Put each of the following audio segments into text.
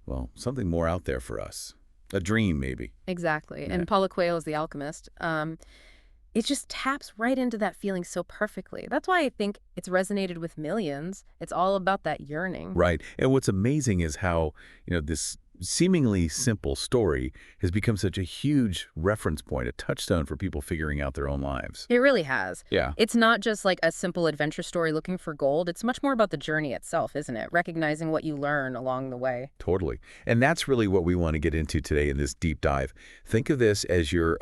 Well, something more out there for us. A dream, maybe. Exactly. Yeah. And Paulo Coelho is the alchemist. It just taps right into that feeling so perfectly. That's why I think it's resonated with millions. It's all about that yearning. Right. And what's amazing is how, this seemingly simple story has become such a huge reference point, a touchstone for people figuring out their own lives. It really has. Yeah, It's not just like a simple adventure story looking for gold. It's much more about the journey itself, isn't it? Recognizing what you learn along the way. totally. And that's really what we want to get into today in this deep dive. Think of this as your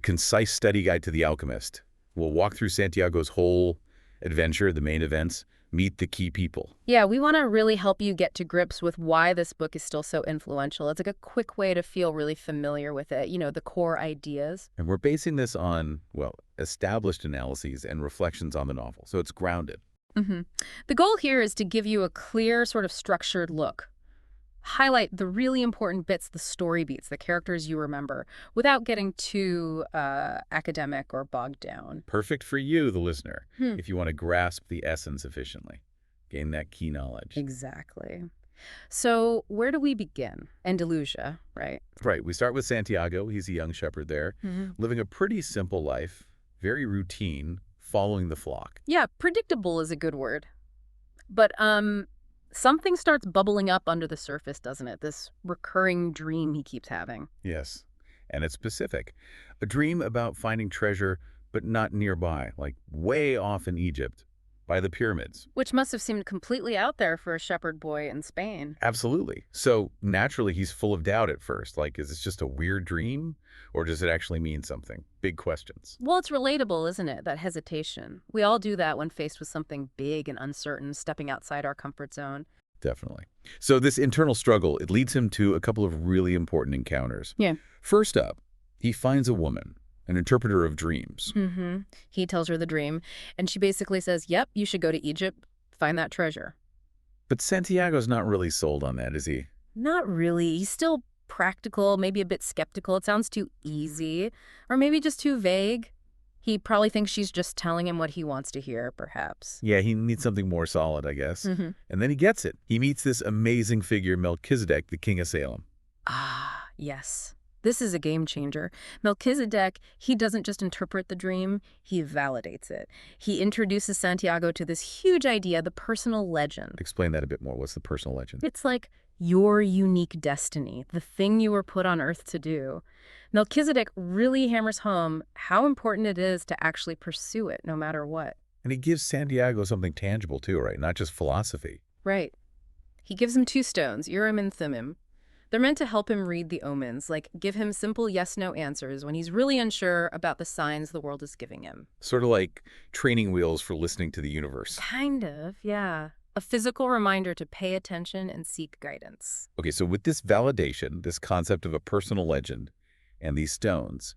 concise study guide to The Alchemist. We'll walk through Santiago's whole adventure, the main events, meet the key people. Yeah, we want to really help you get to grips with why this book is still so influential. It's like a quick way to feel really familiar with it, the core ideas. And we're basing this on, well, established analyses and reflections on the novel, so it's grounded. hmm The goal here is to give you a clear, sort of structured look. Highlight the really important bits, the story beats, the characters you remember, without getting too academic or bogged down. Perfect for you, the listener, Hmm. if you want to grasp the essence efficiently, gain that key knowledge. Exactly. So where do we begin? Andalusia, right? Right, we start with Santiago. He's a young shepherd there, living a pretty simple life, very routine, following the flock. Yeah, predictable is a good word. But something starts bubbling up under the surface, doesn't it? This recurring dream he keeps having. Yes, and it's specific. A dream about finding treasure, but not nearby, like way off in Egypt, by the pyramids. Which must have seemed completely out there for a shepherd boy in Spain. Absolutely. So naturally, he's full of doubt at first. Like, is this just a weird dream? Or does it actually mean something? Big questions. Well, it's relatable, isn't it? That hesitation. We all do that when faced with something big and uncertain, stepping outside our comfort zone. Definitely. So this internal struggle, it leads him to a couple of really important encounters. Yeah. First up, he finds a woman, an interpreter of dreams. He tells her the dream, and she basically says, yep, you should go to Egypt, find that treasure. But Santiago's not really sold on that, is he? Not really. He's still practical, maybe a bit skeptical. It sounds too easy, or maybe just too vague. He probably thinks she's just telling him what he wants to hear, perhaps. Yeah, he needs something more solid, I guess. hmm And then he gets it. He meets this amazing figure, Melchizedek, the king of Salem. Ah, yes. This is a game changer. Melchizedek, he doesn't just interpret the dream, he validates it. He introduces Santiago to this huge idea, the personal legend. Explain that a bit more. What's the personal legend? It's like your unique destiny, the thing you were put on earth to do. Melchizedek really hammers home how important it is to actually pursue it, no matter what. And he gives Santiago something tangible too, right? Not just philosophy. Right. He gives him 2 stones, Urim and Thummim. They're meant to help him read the omens, like give him simple yes-no answers when he's really unsure about the signs the world is giving him. Sort of like training wheels for listening to the universe. Kind of, yeah. A physical reminder to pay attention and seek guidance. Okay, so with this validation, this concept of a personal legend, and these stones,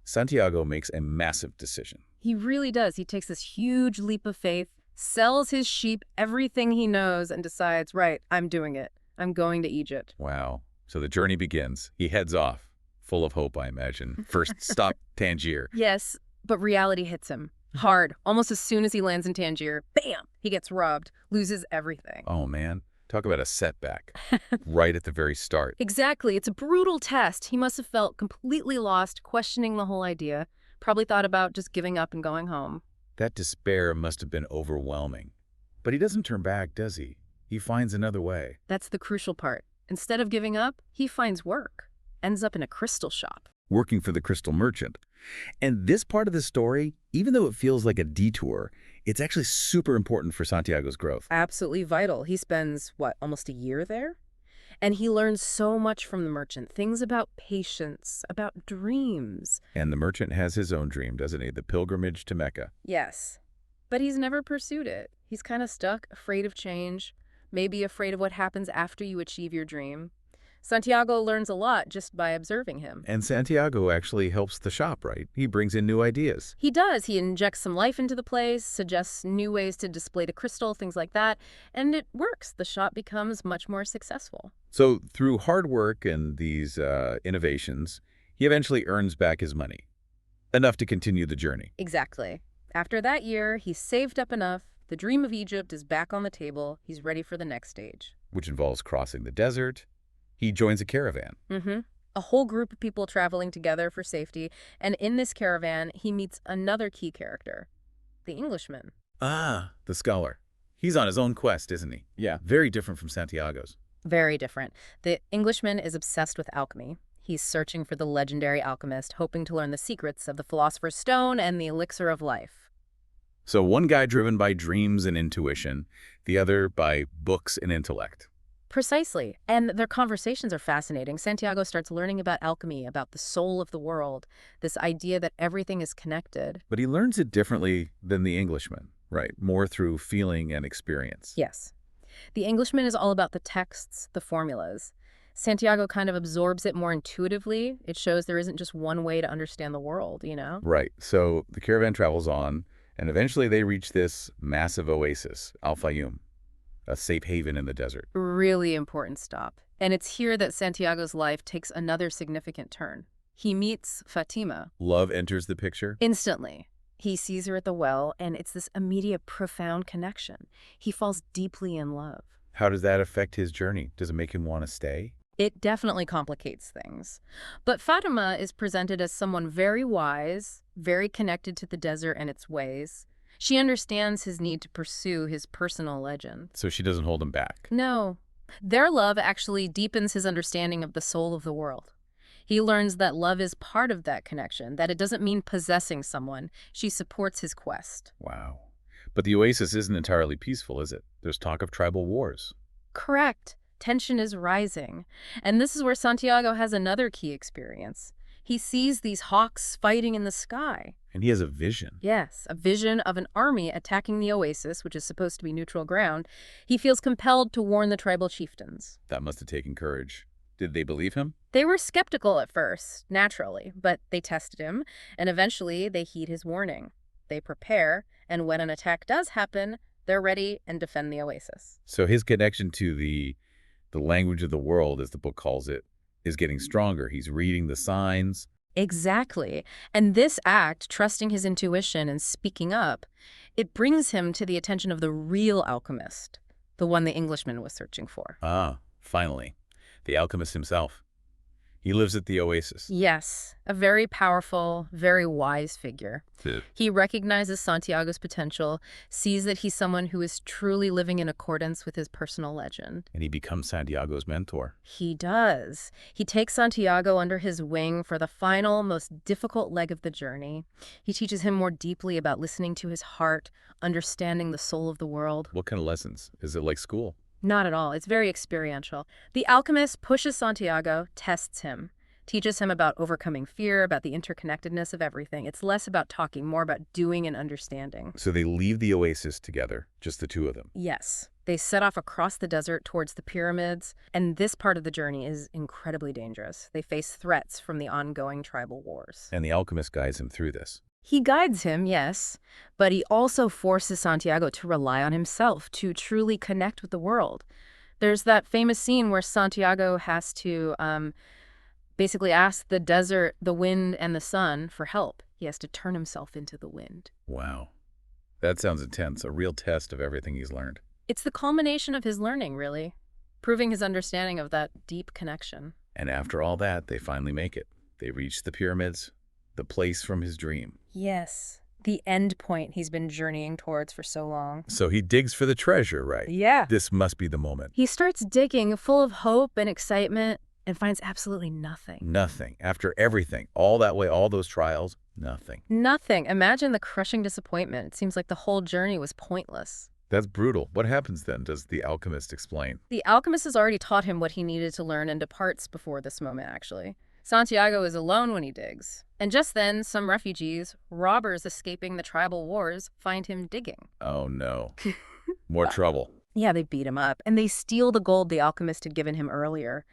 Santiago makes a massive decision. He really does. He takes this huge leap of faith, sells his sheep, everything he knows, and decides, right, I'm doing it. I'm going to Egypt. Wow. So the journey begins. He heads off, full of hope, I imagine. First stop, Tangier. Yes, but reality hits him hard. Almost as soon as he lands in Tangier, bam, he gets robbed, loses everything. Oh, man. Talk about a setback right at the very start. Exactly. It's a brutal test. He must have felt completely lost, questioning the whole idea. Probably thought about just giving up and going home. That despair must have been overwhelming. But he doesn't turn back, does he? He finds another way. That's the crucial part. Instead of giving up, he finds work. Ends up in a crystal shop. Working for the crystal merchant. And this part of the story, even though it feels like a detour, it's actually super important for Santiago's growth. Absolutely vital. He spends, almost a year there? And he learns so much from the merchant. Things about patience, about dreams. And the merchant has his own dream, doesn't he? The pilgrimage to Mecca. Yes. But he's never pursued it. He's kind of stuck, afraid of change, maybe afraid of what happens after you achieve your dream. Santiago learns a lot just by observing him. And Santiago actually helps the shop, right? He brings in new ideas. He does. He injects some life into the place, suggests new ways to display the crystal, things like that, and it works. The shop becomes much more successful. So through hard work and these innovations, he eventually earns back his money, enough to continue the journey. Exactly. After that year, he saved up enough, The dream of Egypt is back on the table. He's ready for the next stage. Which involves crossing the desert. He joins a caravan. Mm-hmm. A whole group of people traveling together for safety, and in this caravan, he meets another key character, the Englishman. Ah, the scholar. He's on his own quest, isn't he? Yeah. Very different from Santiago's. Very different. The Englishman is obsessed with alchemy. He's searching for the legendary alchemist, hoping to learn the secrets of the Philosopher's Stone and the elixir of life. So one guy driven by dreams and intuition, the other by books and intellect. Precisely. And their conversations are fascinating. Santiago starts learning about alchemy, about the soul of the world, this idea that everything is connected. But he learns it differently than the Englishman, right? More through feeling and experience. Yes. The Englishman is all about the texts, the formulas. Santiago kind of absorbs it more intuitively. It shows there isn't just one way to understand the world, you know? Right. So the caravan travels on, and eventually they reach this massive oasis, Al-Fayoum, a safe haven in the desert. Really important stop. And it's here that Santiago's life takes another significant turn. He meets Fatima. Love enters the picture. Instantly. He sees her at the well, and it's this immediate, profound connection. He falls deeply in love. How does that affect his journey? Does it make him want to stay? It definitely complicates things. But Fatima is presented as someone very wise, very connected to the desert and its ways. She understands his need to pursue his personal legend. So she doesn't hold him back. No. Their love actually deepens his understanding of the soul of the world. He learns that love is part of that connection, that it doesn't mean possessing someone. She supports his quest. Wow. But the oasis isn't entirely peaceful, is it? There's talk of tribal wars. Correct. Tension is rising. And this is where Santiago has another key experience. He sees these hawks fighting in the sky. And he has a vision. Yes, a vision of an army attacking the oasis, which is supposed to be neutral ground. He feels compelled to warn the tribal chieftains. That must have taken courage. Did they believe him? They were skeptical at first, naturally, but they tested him, and eventually they heed his warning. They prepare, and when an attack does happen, they're ready and defend the oasis. So his connection to the language of the world, as the book calls it, is getting stronger. He's reading the signs. Exactly. And this act, trusting his intuition and speaking up, it brings him to the attention of the real alchemist, the one the Englishman was searching for. Ah, finally. The alchemist himself. He lives at the oasis. Yes, a very powerful, very wise figure. He recognizes Santiago's potential, sees that he's someone who is truly living in accordance with his personal legend. And he becomes Santiago's mentor. He does. He takes Santiago under his wing for the final, most difficult leg of the journey. He teaches him more deeply about listening to his heart, understanding the soul of the world. What kind of lessons? Is it like school? Not at all. It's very experiential. The alchemist pushes Santiago, tests him, teaches him about overcoming fear, about the interconnectedness of everything. It's less about talking, more about doing and understanding. So they leave the oasis together, just the two of them. Yes. They set off across the desert towards the pyramids, and this part of the journey is incredibly dangerous. They face threats from the ongoing tribal wars. And the alchemist guides him through this. He guides him, yes, but he also forces Santiago to rely on himself, to truly connect with the world. There's that famous scene where Santiago has to basically ask the desert, the wind, and the sun for help. He has to turn himself into the wind. Wow. That sounds intense, a real test of everything he's learned. It's the culmination of his learning, really, proving his understanding of that deep connection. And after all that, they finally make it. They reach the pyramids, the place from his dream. Yes, the end point he's been journeying towards for so long. So he digs for the treasure, right? Yeah. This must be the moment. He starts digging, full of hope and excitement, and finds absolutely nothing. Nothing. After everything, all that way, all those trials, nothing. Nothing. Imagine the crushing disappointment. It seems like the whole journey was pointless. That's brutal. What happens then, does the alchemist explain? The alchemist has already taught him what he needed to learn and departs before this moment, actually. Santiago is alone when he digs. And just then, some refugees, robbers escaping the tribal wars, find him digging. Oh, no. More trouble. Yeah, they beat him up, and they steal the gold the alchemist had given him earlier.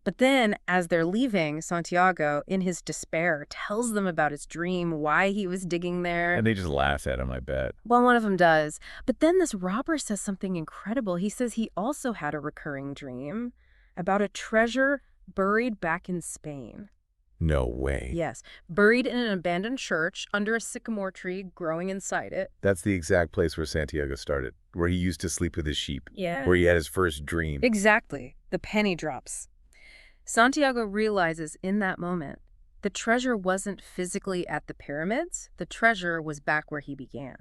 But then, as they're leaving, Santiago, in his despair, tells them about his dream, why he was digging there. And they just laugh at him, I bet. Well, one of them does. But then this robber says something incredible. He says he also had a recurring dream about a treasure buried back in Spain. No way. Yes, buried in an abandoned church under a sycamore tree growing inside it. That's the exact place where Santiago started, where he used to sleep with his sheep, Yeah. where he had his first dream. Exactly. The penny drops. Santiago realizes in that moment the treasure wasn't physically at the pyramids. The treasure was back where he began.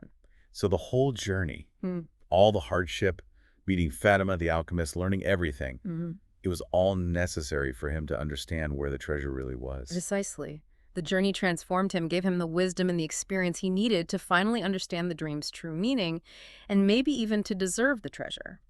So the whole journey, Hmm. all the hardship, meeting Fatima, the alchemist, learning everything, Mm-hmm. it was all necessary for him to understand where the treasure really was. Precisely. The journey transformed him, gave him the wisdom and the experience he needed to finally understand the dream's true meaning, and maybe even to deserve the treasure.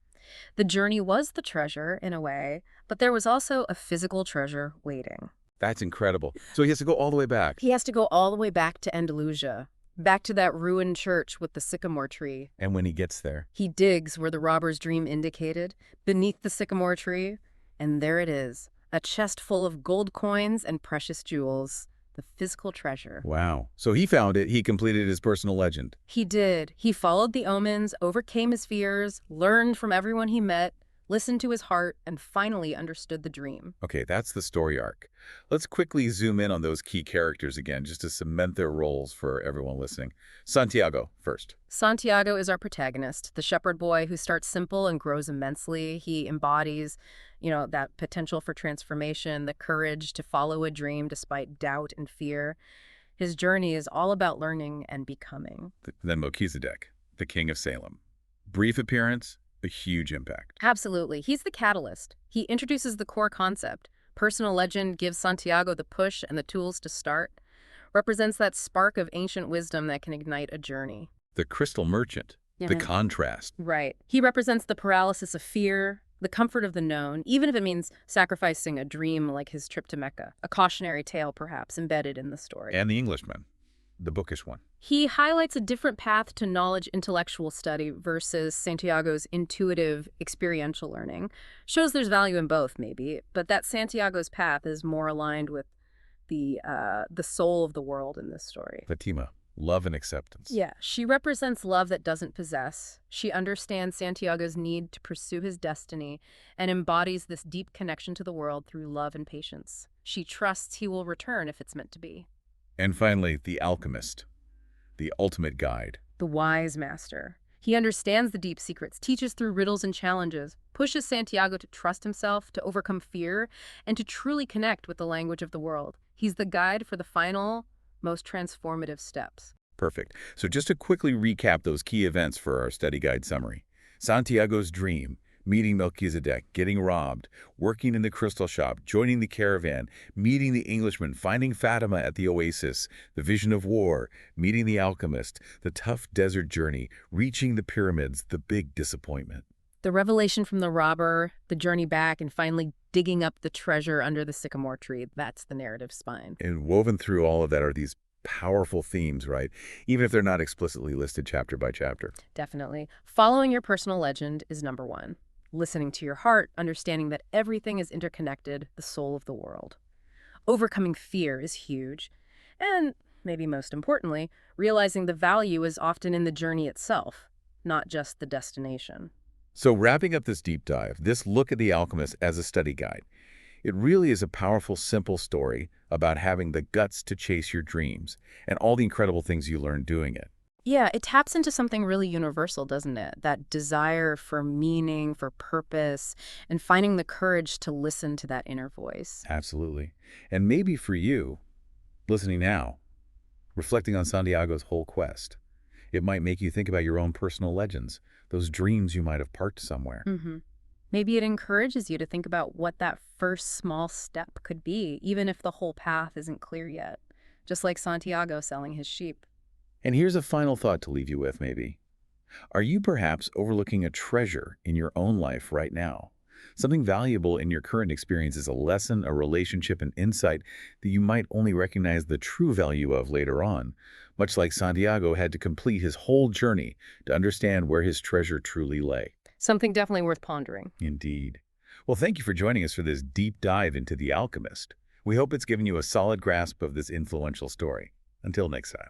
The journey was the treasure, in a way, but there was also a physical treasure waiting. That's incredible. So he has to go all the way back. He has to go all the way back to Andalusia, back to that ruined church with the sycamore tree. And when he gets there, He digs where the robber's dream indicated, beneath the sycamore tree, and there it is, a chest full of gold coins and precious jewels, the physical treasure. wow. So he found it. He completed his personal legend. He did. He followed the omens, overcame his fears, learned from everyone he met, listened to his heart, and finally understood the dream. Okay, that's the story arc. Let's quickly zoom in on those key characters again, just to cement their roles for everyone listening. Santiago, first. Santiago is our protagonist, the shepherd boy who starts simple and grows immensely. He embodies, that potential for transformation, the courage to follow a dream despite doubt and fear. His journey is all about learning and becoming. Then Melchizedek, the king of Salem. Brief appearance, a huge impact. Absolutely. He's the catalyst. He introduces the core concept. Personal legend gives Santiago the push and the tools to start. Represents that spark of ancient wisdom that can ignite a journey. The crystal merchant, the contrast. Right. He represents the paralysis of fear, the comfort of the known, even if it means sacrificing a dream like his trip to Mecca. A cautionary tale, perhaps, embedded in the story. And the Englishman, the bookish one. He highlights a different path to knowledge intellectual study versus Santiago's intuitive experiential learning. Shows there's value in both, maybe, but that Santiago's path is more aligned with the soul of the world in this story. Fatima, love and acceptance. Yeah, she represents love that doesn't possess. She understands Santiago's need to pursue his destiny and embodies this deep connection to the world through love and patience. She trusts he will return if it's meant to be. And finally, the alchemist, the ultimate guide. The wise master. He understands the deep secrets, teaches through riddles and challenges, pushes Santiago to trust himself, to overcome fear, and to truly connect with the language of the world. He's the guide for the final, most transformative steps. Perfect. So just to quickly recap those key events for our study guide summary. Santiago's dream, meeting Melchizedek, getting robbed, working in the crystal shop, joining the caravan, meeting the Englishman, finding Fatima at the oasis, the vision of war, meeting the alchemist, the tough desert journey, reaching the pyramids, the big disappointment. The revelation from the robber, the journey back, and finally digging up the treasure under the sycamore tree. That's the narrative spine. And woven through all of that are these powerful themes, right? Even if they're not explicitly listed chapter by chapter. Definitely. Following your personal legend is number one. Listening to your heart, understanding that everything is interconnected, the soul of the world. Overcoming fear is huge. And, maybe most importantly, realizing the value is often in the journey itself, not just the destination. So wrapping up this deep dive, this look at the alchemist as a study guide, it really is a powerful, simple story about having the guts to chase your dreams and all the incredible things you learn doing it. Yeah, it taps into something really universal, doesn't it? That desire for meaning, for purpose, and finding the courage to listen to that inner voice. Absolutely. And maybe for you, listening now, reflecting on Santiago's whole quest, it might make you think about your own personal legends, those dreams you might have parked somewhere. Maybe it encourages you to think about what that first small step could be, even if the whole path isn't clear yet. Just like Santiago selling his sheep. And here's a final thought to leave you with, maybe. Are you perhaps overlooking a treasure in your own life right now? Something valuable in your current experience is a lesson, a relationship, an insight that you might only recognize the true value of later on, much like Santiago had to complete his whole journey to understand where his treasure truly lay. Something definitely worth pondering. Indeed. Well, thank you for joining us for this deep dive into The Alchemist. We hope it's given you a solid grasp of this influential story. Until next time.